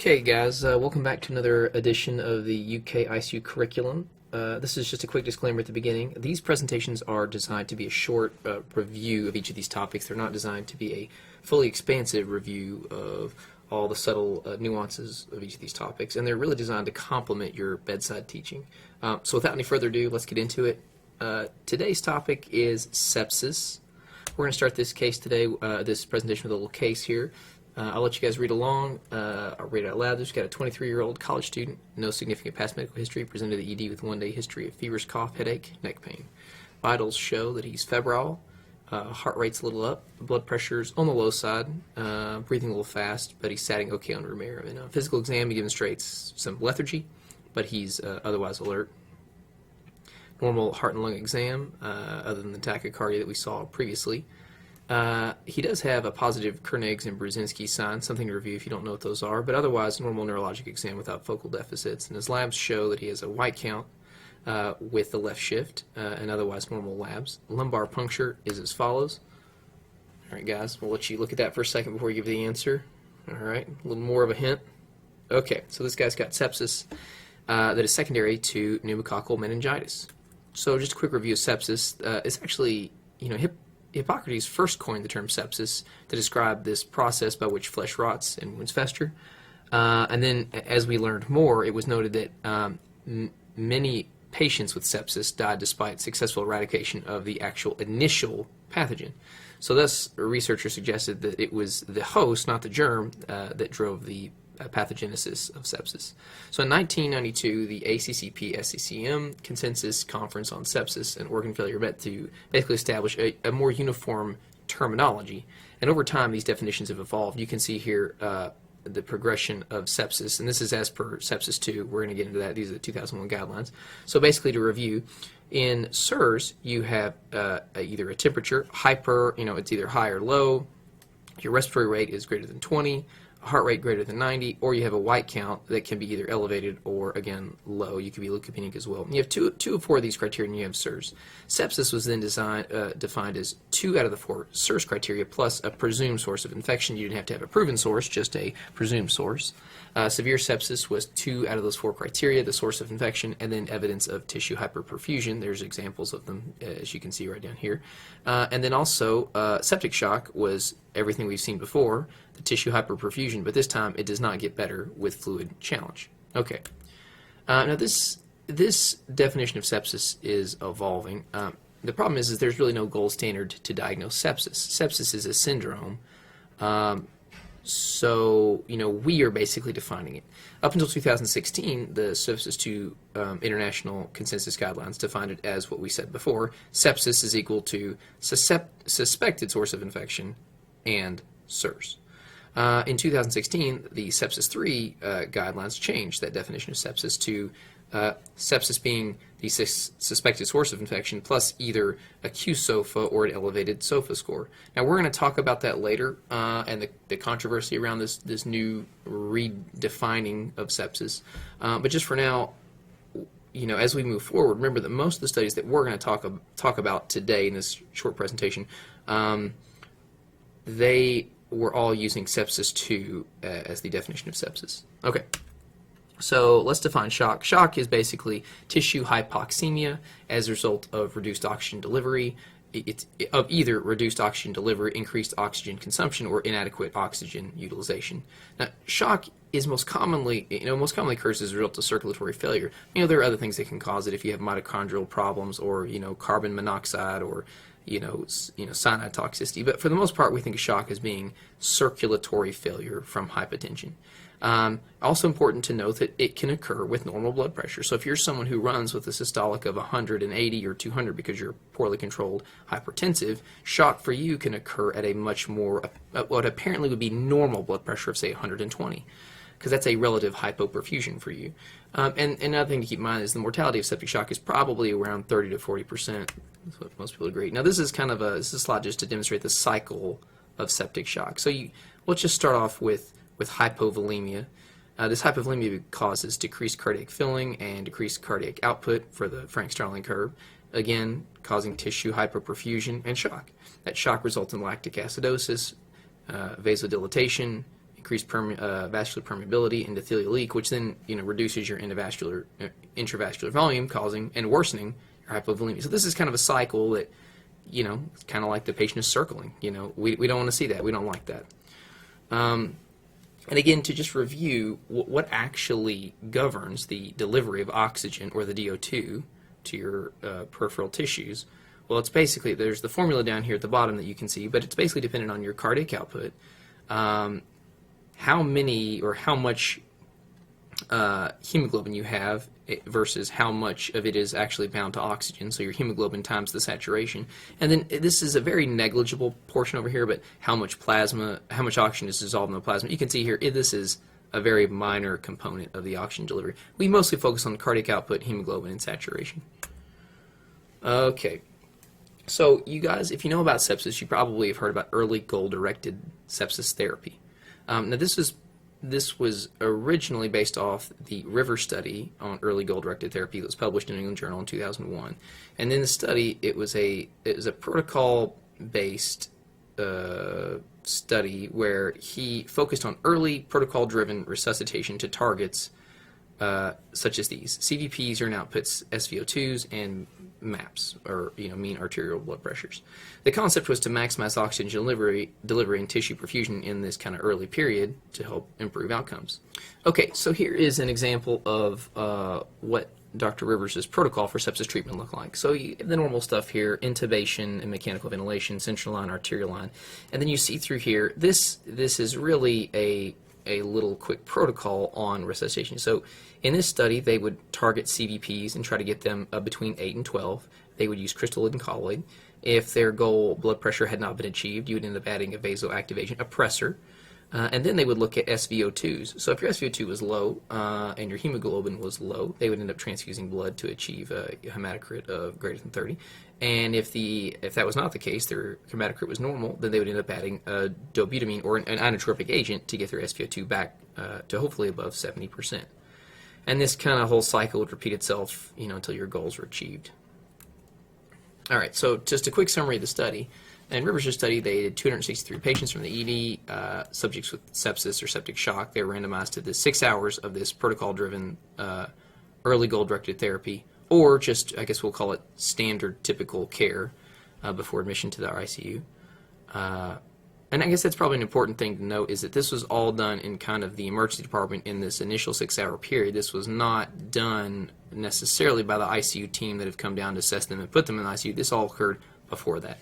Okay, guys, welcome back to another edition of the UK ICU Curriculum. This is just a quick disclaimer at the beginning. These presentations are designed to be a short review of each of these topics. They're not designed to be a fully expansive review of all the subtle nuances of each of these topics, and they're really designed to complement your bedside teaching. So without any further ado, let's get into it. Today's topic is sepsis. We're going to start this case today, this presentation with a little case here. I'll let you guys read along. I'll read it out loud. There's got a 23-year-old college student, no significant past medical history, presented to the ED with one-day history of feverish cough, headache, neck pain. Vitals show that he's febrile, heart rate's a little up, blood pressure's on the low side, breathing a little fast, but he's satting okay on room air. In a physical exam, he demonstrates some lethargy, but he's otherwise alert. Normal heart and lung exam, other than the tachycardia that we saw previously. He does have a positive Kernig's and Brzezinski sign, something to review if you don't know what those are, but otherwise normal neurologic exam without focal deficits. And his labs show that he has a white count with the left shift and otherwise normal labs. Lumbar puncture is as follows. All right, guys, we'll let you look at that for a second before we give the answer. All right, a little more of a hint. Okay, so this guy's got sepsis that is secondary to pneumococcal meningitis. So just a quick review of sepsis. It's actually, Hippocrates first coined the term sepsis to describe this process by which flesh rots and wounds fester. And then, as we learned more, it was noted that many patients with sepsis died despite successful eradication of the actual initial pathogen. So thus, researchers suggested that it was the host, not the germ, that drove the pathogenesis of sepsis. So in 1992, the ACCP-SCCM Consensus Conference on Sepsis and Organ Failure met to basically establish a more uniform terminology. And over time, these definitions have evolved. You can see here the progression of sepsis, and this is as per Sepsis 2. We're going to get into that. These are the 2001 guidelines. So basically, to review, in SIRS, you have either a temperature, hyper, it's either high or low, your respiratory rate is greater than 20, heart rate greater than 90, or you have a white count that can be either elevated or, again, low. You could be leukopenic as well. And you have two of four of these criteria, and you have SIRS. Sepsis was then defined as 2 out of the 4 SIRS criteria plus a presumed source of infection. You didn't have to have a proven source, just a presumed source. Severe sepsis was 2 out of those 4 criteria, the source of infection, and then evidence of tissue hyperperfusion. There's examples of them, as you can see right down here. And then also, septic shock was everything we've seen before, the tissue hyperperfusion, but this time it does not get better with fluid challenge. Okay. Now this definition of sepsis is evolving. The problem is there's really no gold standard to diagnose sepsis. Sepsis is a syndrome. So, we are basically defining it. Up until 2016, the Sepsis 2 International Consensus Guidelines defined it as what we said before. Sepsis is equal to suspected source of infection and SIRS. In 2016, the Sepsis 3 guidelines changed that definition of sepsis to sepsis being the suspected source of infection plus either a QSOFA or an elevated SOFA score. Now we're going to talk about that later and the controversy around this new redefining of sepsis. But just for now, as we move forward, remember that most of the studies that we're going to talk about today in this short presentation, they were all using Sepsis 2 as the definition of sepsis. Okay. So let's define shock. Shock is basically tissue hypoxemia as a result of reduced oxygen delivery. It's of either reduced oxygen delivery, increased oxygen consumption, or inadequate oxygen utilization. Now, shock is most commonly occurs as a result of circulatory failure. There are other things that can cause it if you have mitochondrial problems or carbon monoxide or cyanide toxicity. But for the most part, we think of shock as being circulatory failure from hypotension. Also important to note that it can occur with normal blood pressure. So if you're someone who runs with a systolic of 180 or 200 because you're poorly controlled hypertensive, shock for you can occur at a much more, what apparently would be normal blood pressure of, say, 120, because that's a relative hypoperfusion for you. And another thing to keep in mind is the mortality of septic shock is probably around 30 to 40%. That's what most people agree. Now this is this is a slide just to demonstrate the cycle of septic shock. So let's just start off with hypovolemia. This hypovolemia causes decreased cardiac filling and decreased cardiac output for the Frank-Starling curve, again causing tissue hypoperfusion and shock. That shock results in lactic acidosis, vasodilatation, increased vascular permeability, endothelial leak, which then reduces your intravascular volume, causing and worsening your hypovolemia. So this is kind of a cycle that it's kind of like the patient is circling. We don't want to see that. We don't like that. And again, to just review, what actually governs the delivery of oxygen, or the DO2, to your peripheral tissues? Well, it's basically, there's the formula down here at the bottom that you can see, but it's basically dependent on your cardiac output, how many or how much hemoglobin you have versus how much of it is actually bound to oxygen, so your hemoglobin times the saturation. And then this is a very negligible portion over here, but how much oxygen is dissolved in the plasma. You can see here, this is a very minor component of the oxygen delivery. We mostly focus on cardiac output, hemoglobin, and saturation. Okay, so you guys, if you know about sepsis, you probably have heard about early goal-directed sepsis therapy. Now this was originally based off the River study on early goal-directed therapy that was published in New England Journal in 2001. And in the study, it was a protocol-based study where he focused on early protocol-driven resuscitation to targets such as these: CVPs, urine outputs, SVO2s, and MAPs, or mean arterial blood pressures. The concept was to maximize oxygen delivery and tissue perfusion in this kind of early period to help improve outcomes. Okay, so here is an example of what Dr. Rivers' protocol for sepsis treatment looked like. So you have the normal stuff here: intubation and mechanical ventilation, central line, arterial line, and then you see through here, this is really a little quick protocol on resuscitation. So in this study, they would target CVPs and try to get them between 8 and 12. They would use crystalloid and colloid. If their goal blood pressure had not been achieved, you would end up adding a vasoactive oppressor. And then they would look at SVO2s. So if your SVO2 was low and your hemoglobin was low, they would end up transfusing blood to achieve a hematocrit of greater than 30. And if that was not the case, their hematocrit was normal, then they would end up adding a dobutamine or an inotropic agent to get their SVO2 back to hopefully above 70%. And this kind of whole cycle would repeat itself, until your goals were achieved. All right, so just a quick summary of the study. In Rivers' study, they did 263 patients from the ED, subjects with sepsis or septic shock. They were randomized to the 6 hours of this protocol-driven early goal-directed therapy, or just, I guess we'll call it standard typical care before admission to the ICU. And I guess that's probably an important thing to note, is that this was all done in kind of the emergency department in this initial 6-hour period. This was not done necessarily by the ICU team that have come down to assess them and put them in the ICU. This all occurred before that.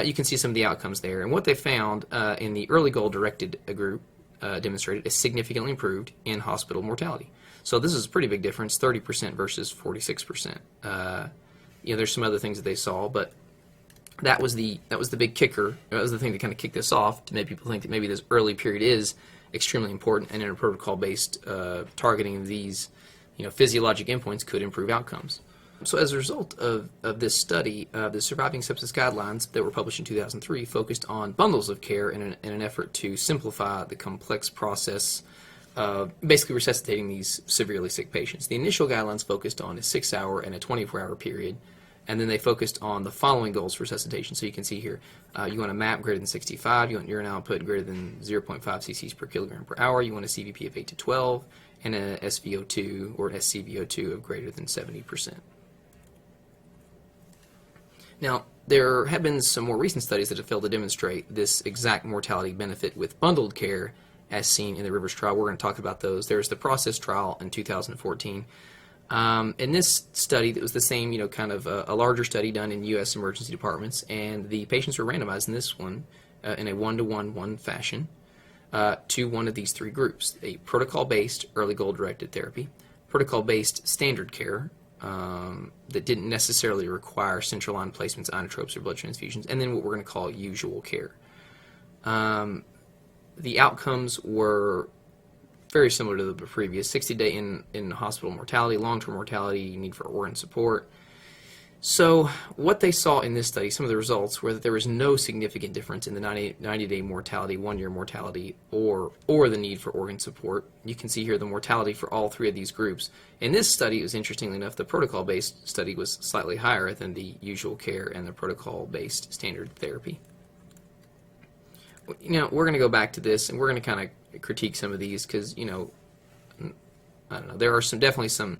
You can see some of the outcomes there. And what they found in the early goal-directed group demonstrated is significantly improved in hospital mortality. So this is a pretty big difference, 30% versus 46%. There's some other things that they saw, but that was the big kicker. That was the thing that kind of kicked this off to make people think that maybe this early period is extremely important, and in a protocol-based targeting of these physiologic endpoints could improve outcomes. So as a result of this study, the Surviving Sepsis Guidelines that were published in 2003 focused on bundles of care in an effort to simplify the complex process of basically resuscitating these severely sick patients. The initial guidelines focused on a 6-hour and a 24-hour period, and then they focused on the following goals for resuscitation. So you can see here, you want a MAP greater than 65, you want urine output greater than 0.5 cc's per kilogram per hour, you want a CVP of 8 to 12, and a SVO2 or SCVO2 of greater than 70%. Now, there have been some more recent studies that have failed to demonstrate this exact mortality benefit with bundled care as seen in the Rivers trial. We're going to talk about those. There's the Process trial in 2014. In this study, that was the same, kind of a larger study done in U.S. emergency departments, and the patients were randomized in this one in a 1-to-1 fashion to one of these three groups: a protocol-based early goal-directed therapy, protocol-based standard care that didn't necessarily require central line placements, inotropes, or blood transfusions, and then what we're going to call usual care. The outcomes were very similar to the previous: 60-day in hospital mortality, long-term mortality, need for organ support. So what they saw in this study, some of the results, were that there was no significant difference in the 90-day mortality, 1-year mortality, or the need for organ support. You can see here the mortality for all three of these groups. In this study, it was interestingly enough, the protocol-based study was slightly higher than the usual care and the protocol-based standard therapy. We're going to go back to this, and we're going to kind of critique some of these because, you know, I don't know, there are definitely some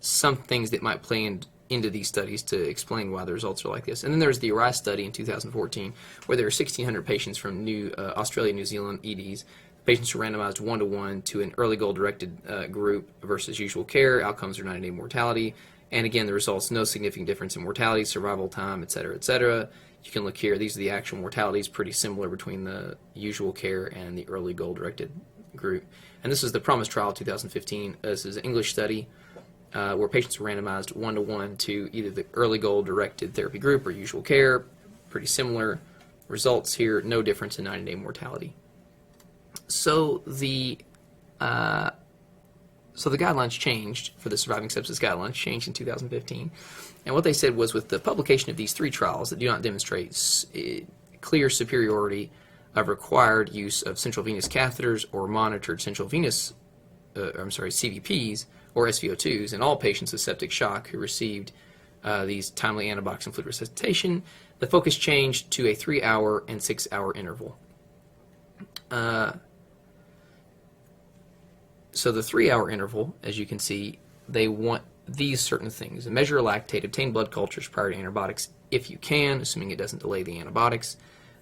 things that might play into these studies to explain why the results are like this. And then there's the ARISE study in 2014 where there were 1,600 patients from Australia, New Zealand EDs. Patients were randomized 1-to-1 to an early goal-directed group versus usual care. Outcomes are 90-day mortality. And again, the results, no significant difference in mortality, survival time, et cetera, et cetera. You can look here. These are the actual mortalities, pretty similar between the usual care and the early goal-directed group. And this is the PROMISE trial 2015. This is an English study where patients were randomized 1-to-1 to either the early goal-directed therapy group or usual care. Pretty similar results here. No difference in 90-day mortality. So the guidelines changed for the Surviving Sepsis Guidelines, changed in 2015. And what they said was with the publication of these 3 trials that do not demonstrate clear superiority of required use of central venous catheters or monitored central venous, CVPs or SVO2s in all patients with septic shock who received these timely antibiotics and fluid resuscitation, the focus changed to a 3-hour and 6-hour interval. So the 3-hour interval, as you can see, they want these certain things. Measure lactate, obtain blood cultures prior to antibiotics if you can, assuming it doesn't delay the antibiotics.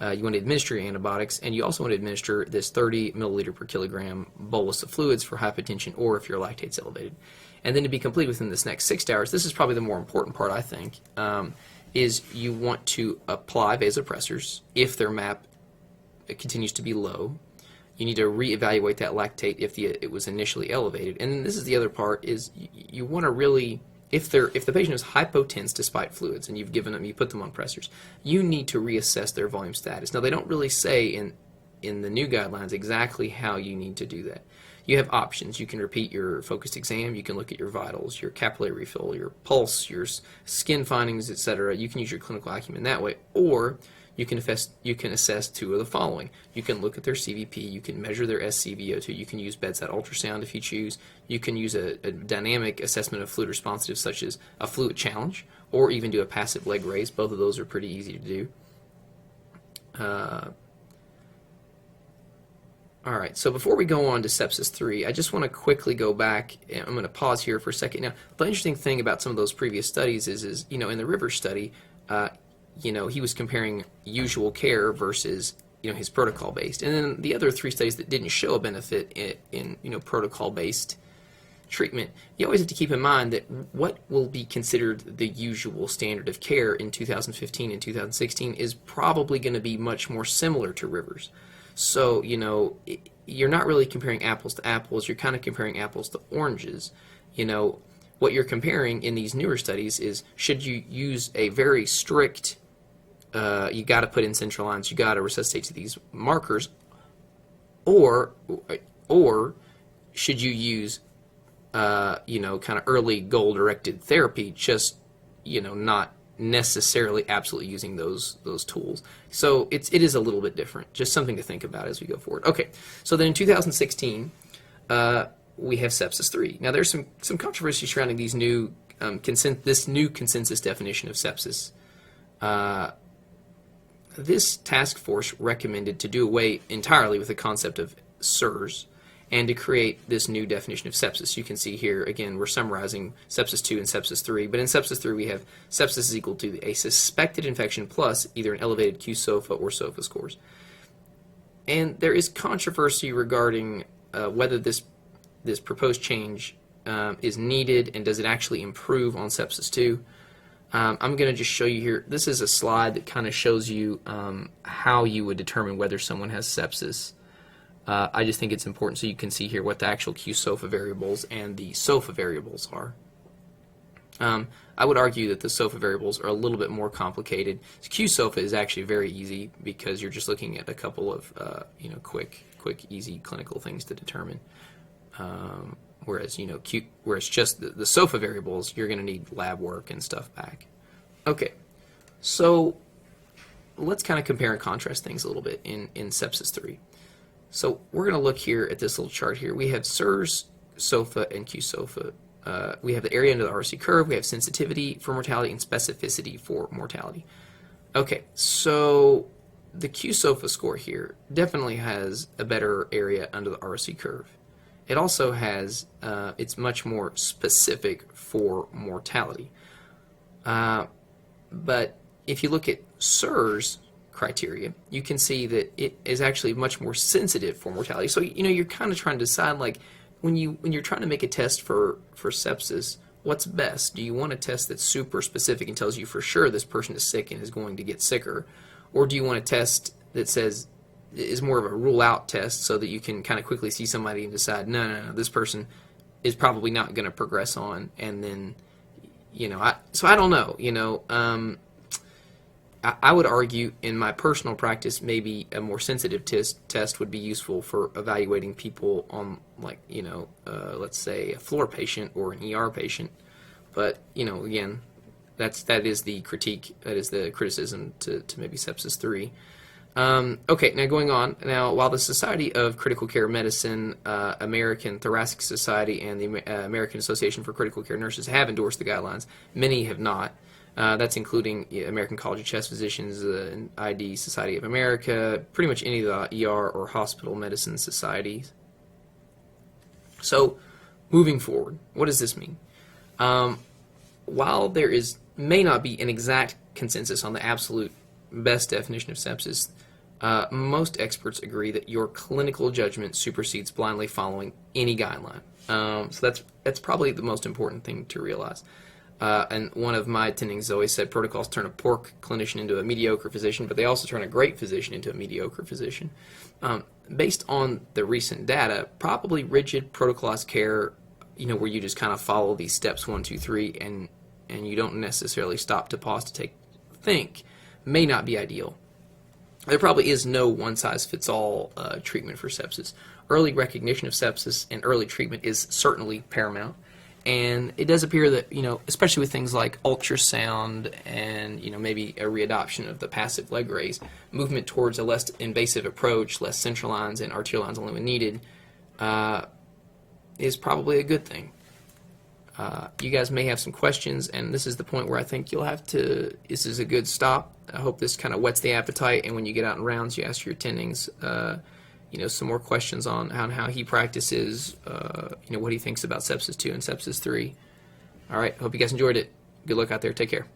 You want to administer your antibiotics, and you also want to administer this 30 milliliter per kilogram bolus of fluids for hypotension or if your lactate's elevated. And then to be complete within this next 6 hours, this is probably the more important part, I think, is you want to apply vasopressors if their MAP continues to be low. You need to reevaluate that lactate if it was initially elevated. And then this is the other part, is you want to really, if the patient is hypotense despite fluids and you put them on pressors, you need to reassess their volume status. Now, they don't really say in the new guidelines exactly how you need to do that. You have options. You can repeat your focused exam. You can look at your vitals, your capillary refill, your pulse, your skin findings, etc. You can use your clinical acumen that way, or you can assess 2 of the following. You can look at their CVP, you can measure their SCVO2, you can use bedside ultrasound if you choose, you can use a dynamic assessment of fluid responsiveness such as a fluid challenge, or even do a passive leg raise. Both of those are pretty easy to do. All right, so before we go on to Sepsis 3, I just want to quickly go back, and I'm going to pause here for a second. Now, the interesting thing about some of those previous studies is in the Rivers study, he was comparing usual care versus, his protocol-based. And then the other 3 studies that didn't show a benefit in protocol-based treatment, you always have to keep in mind that what will be considered the usual standard of care in 2015 and 2016 is probably going to be much more similar to Rivers. So, you're not really comparing apples to apples, you're kind of comparing apples to oranges. What you're comparing in these newer studies is, should you use a very strict, you got to put in central lines, you got to resuscitate to these markers, or should you use, kind of early goal-directed therapy, just, not necessarily absolutely using those tools. So it is a little bit different, just something to think about as we go forward. Okay, so then in 2016, we have Sepsis 3. Now there's some controversy surrounding these this new consensus definition of sepsis. This task force recommended to do away entirely with the concept of SIRS and to create this new definition of sepsis. You can see here, again, we're summarizing Sepsis 2 and Sepsis 3, but in Sepsis 3 we have sepsis is equal to a suspected infection plus either an elevated Q-SOFA or SOFA scores. And there is controversy regarding whether this proposed change is needed and does it actually improve on Sepsis 2. I'm going to just show you here. This is a slide that kind of shows you how you would determine whether someone has sepsis. I just think it's important so you can see here what the actual Q-SOFA variables and the SOFA variables are. I would argue that the SOFA variables are a little bit more complicated. Q-SOFA is actually very easy because you're just looking at a couple of quick, easy clinical things to determine. Whereas just the SOFA variables, you're going to need lab work and stuff back. Okay, so let's kind of compare and contrast things a little bit in Sepsis 3. So we're going to look here at this little chart here. We have SIRS, SOFA, and Q-SOFA. We have the area under the RC curve. We have sensitivity for mortality and specificity for mortality. Okay, so the QSOFA score here definitely has a better area under the ROC curve. It also has, it's much more specific for mortality. But if you look at SIRS criteria, you can see that it is actually much more sensitive for mortality. So, you're kind of trying to decide, like, when you're trying to make a test for sepsis, what's best? Do you want a test that's super specific and tells you for sure this person is sick and is going to get sicker? Or do you want a test that is more of a rule out test so that you can kind of quickly see somebody and decide, no, this person is probably not going to progress on, and then, so I don't know, I would argue in my personal practice maybe a more sensitive test would be useful for evaluating people on, like, let's say a floor patient or an ER patient. But, again, that is the critique, that is the criticism to maybe Sepsis 3. Okay, now going on. Now, while the Society of Critical Care Medicine, American Thoracic Society, and the American Association for Critical Care Nurses have endorsed the guidelines, many have not. That's including American College of Chest Physicians, ID Society of America, pretty much any of the ER or hospital medicine societies. So, moving forward, what does this mean? While there may not be an exact consensus on the absolute best definition of sepsis, most experts agree that your clinical judgment supersedes blindly following any guideline. So that's probably the most important thing to realize. And one of my attendings always said protocols turn a poor clinician into a mediocre physician, but they also turn a great physician into a mediocre physician. Based on the recent data, probably rigid protocolized care, where you just kind of follow these steps 1, 2, 3, and you don't necessarily stop to pause to think, may not be ideal. There probably is no one-size-fits-all treatment for sepsis. Early recognition of sepsis and early treatment is certainly paramount. And it does appear that, especially with things like ultrasound and, maybe a readoption of the passive leg raise, movement towards a less invasive approach, less central lines and arterial lines only when needed, is probably a good thing. You guys may have some questions, and this is the point where I think this is a good stop. I hope this kind of whets the appetite, and when you get out in rounds, you ask your attendings, some more questions on how he practices, what he thinks about Sepsis 2 and Sepsis 3. All right, hope you guys enjoyed it. Good luck out there. Take care.